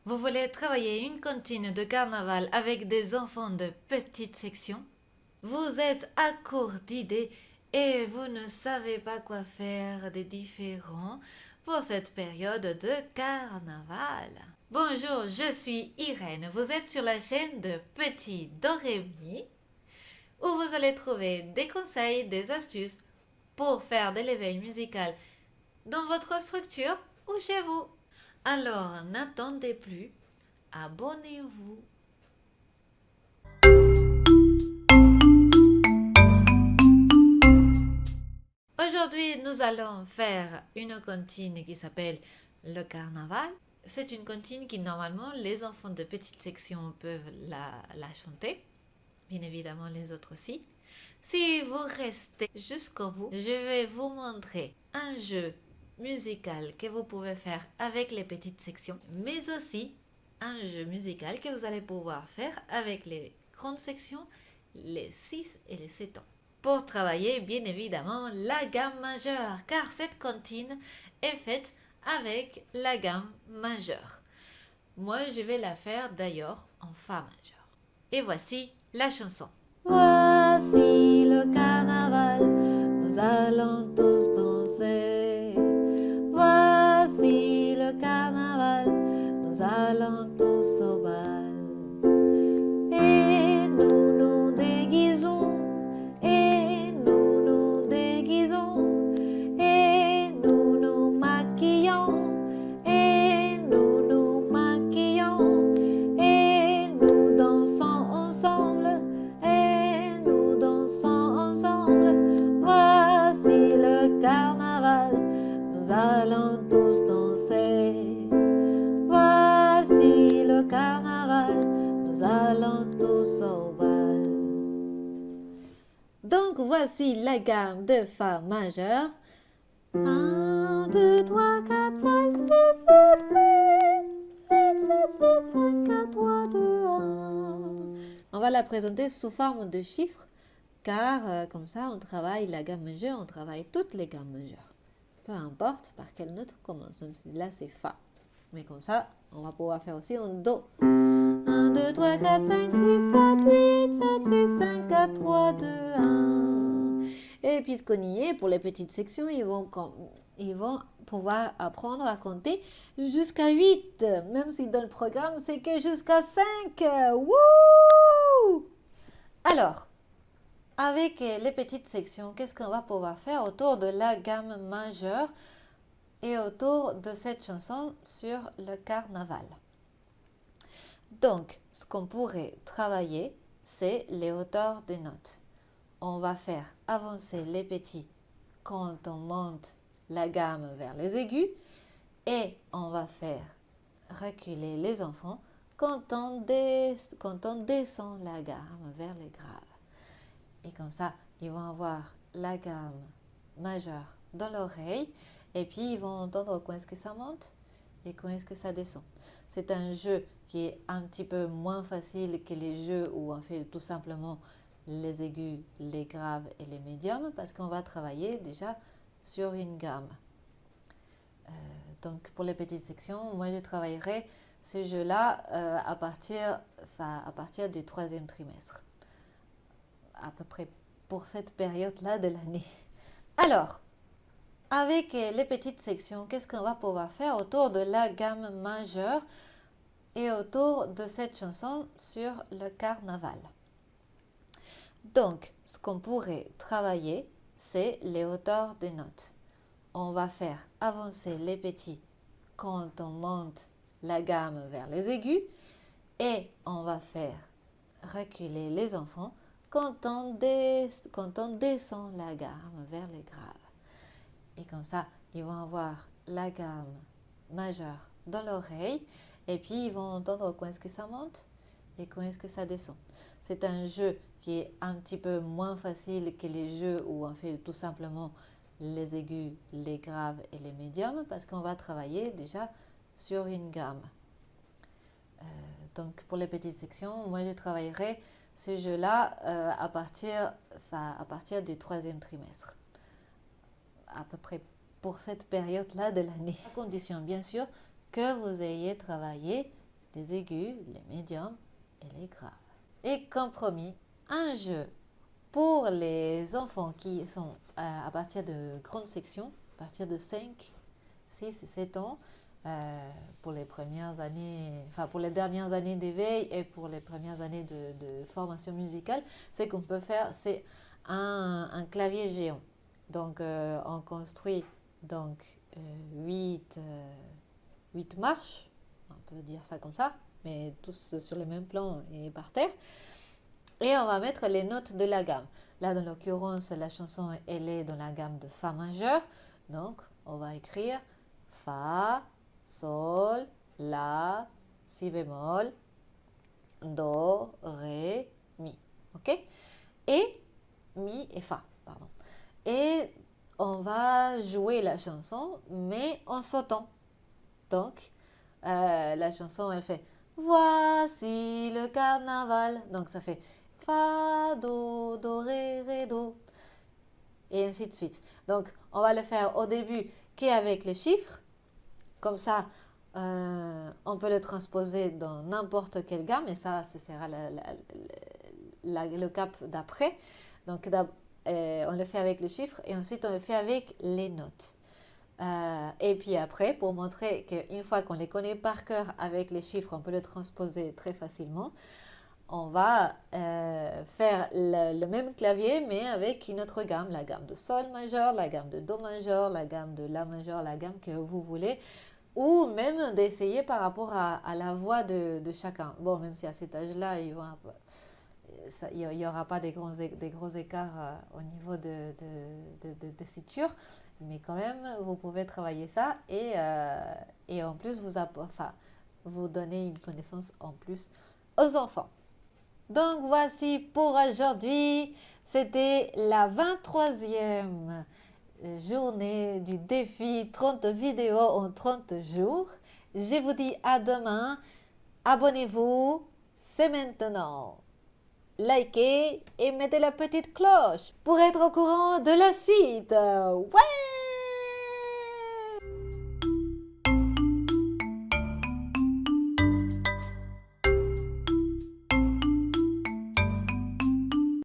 Vous voulez travailler une cantine de carnaval avec des enfants de petite section? Vous êtes à court d'idées et vous ne savez pas quoi faire des différents pour cette période de carnaval. Bonjour, je suis Irène. Vous êtes sur la chaîne de Petit Dorémy où vous allez trouver des conseils, des astuces pour faire de l'éveil musical dans votre structure ou chez vous. Alors, n'attendez plus, abonnez-vous. Aujourd'hui, nous allons faire une cantine qui s'appelle le carnaval. C'est une cantine qui, normalement, les enfants de petite section peuvent la chanter. Bien évidemment, les autres aussi. Si vous restez jusqu'au bout, je vais vous montrer un jeu musical que vous pouvez faire avec les petites sections, mais aussi un jeu musical que vous allez pouvoir faire avec les grandes sections, les 6 et les 7 ans. Pour travailler, bien évidemment, la gamme majeure, car cette cantine est faite avec la gamme majeure. Moi, je vais la faire d'ailleurs en fa majeur. Et voici la chanson. Voici le carnaval, nous allons tous danser. Voici le carnaval, nous allons tous au bal. Et nous nous déguisons, et nous nous déguisons, et nous nous maquillons, et nous nous maquillons, et nous dansons ensemble, et nous dansons ensemble. Voici le carnaval, nous allons tous danser. Voici le carnaval, nous allons tous au bal. Donc voici la gamme de fa majeur. 1, 2, 3, 4, 5, 6, 7, 8, 7, 6, 5, 4, 3, 2, 1. On va la présenter sous forme de chiffres, car comme ça on travaille la gamme majeure, on travaille toutes les gammes majeures. Peu importe par quelle note on commence, même si là c'est fa. Mais comme ça, on va pouvoir faire aussi en do. 1, 2, 3, 4, 5, 6, 7, 8, 7, 6, 5, 4, 3, 2, 1. Et puisqu'on y est, pour les petites sections, ils vont pouvoir apprendre à compter jusqu'à 8. Même si dans le programme, c'est que jusqu'à 5. Wouh! Alors, avec les petites sections, qu'est-ce qu'on va pouvoir faire autour de la gamme majeure et autour de cette chanson sur le carnaval? Donc, ce qu'on pourrait travailler, c'est les hauteurs des notes. On va faire avancer les petits quand on monte la gamme vers les aigus et on va faire reculer les enfants quand on descend la gamme vers les graves. Et comme ça, ils vont avoir la gamme majeure dans l'oreille et puis ils vont entendre quand est-ce que ça monte et quand est-ce que ça descend. C'est un jeu qui est un petit peu moins facile que les jeux où on fait tout simplement les aigus, les graves et les médiums parce qu'on va travailler déjà sur une gamme. Donc pour les petites sections, moi je travaillerai ces jeux-là à partir du troisième trimestre. À peu près pour cette période-là de l'année. Alors, avec les petites sections, qu'est-ce qu'on va pouvoir faire autour de la gamme majeure et autour de cette chanson sur le carnaval? Donc, ce qu'on pourrait travailler, c'est les hauteurs des notes. On va faire avancer les petits quand on monte la gamme vers les aigus et on va faire reculer les enfants quand on descend la gamme vers les graves. Et comme ça, ils vont avoir la gamme majeure dans l'oreille et puis ils vont entendre quand est-ce que ça monte et quand est-ce que ça descend. C'est un jeu qui est un petit peu moins facile que les jeux où on fait tout simplement les aigus, les graves et les médiums parce qu'on va travailler déjà sur une gamme. Donc pour les petites sections, moi je travaillerai ces jeux-là à partir du troisième trimestre. À peu près pour cette période-là de l'année. À condition bien sûr que vous ayez travaillé les aigus, les médiums et les graves. Et comme promis, un jeu pour les enfants qui sont à partir de grande section, à partir de 5, 6 et 7 ans, pour les premières années, enfin pour les dernières années d'éveil et pour les premières années de formation musicale, ce qu'on peut faire, c'est un clavier géant. Donc on construit donc 8 marches, on peut dire ça comme ça, mais tous sur le même plan et par terre. Et on va mettre les notes de la gamme. Là, dans l'occurrence, la chanson, elle est dans la gamme de Fa majeur. Donc, on va écrire Fa, Sol, La, Si bémol, Do, Ré, Mi. OK? Et Mi et Fa, pardon. Et on va jouer la chanson, mais en sautant. Donc, la chanson, elle fait Voici le carnaval. Donc, ça fait Fa, Do, Do, Ré, Ré, Do. Et ainsi de suite. Donc, on va le faire au début qu'avec les chiffres. Comme ça, on peut le transposer dans n'importe quelle gamme. Et ça, ce sera le cap d'après. Donc, on le fait avec les chiffres et ensuite, on le fait avec les notes. Et puis après, pour montrer qu'une fois qu'on les connaît par cœur avec les chiffres, on peut les transposer très facilement. On va faire le même clavier, mais avec une autre gamme, la gamme de Sol majeur, la gamme de Do majeur, la gamme de La majeur, la gamme que vous voulez, ou même d'essayer par rapport à la voix de chacun. Bon, même si à cet âge-là, il n'y aura pas des gros écarts au niveau de tessiture, mais quand même, vous pouvez travailler ça et en plus, vous donner une connaissance en plus aux enfants. Donc voici pour aujourd'hui, c'était la 23e journée du défi 30 vidéos en 30 jours. Je vous dis à demain, abonnez-vous, c'est maintenant. Likez et mettez la petite cloche pour être au courant de la suite. Ouais!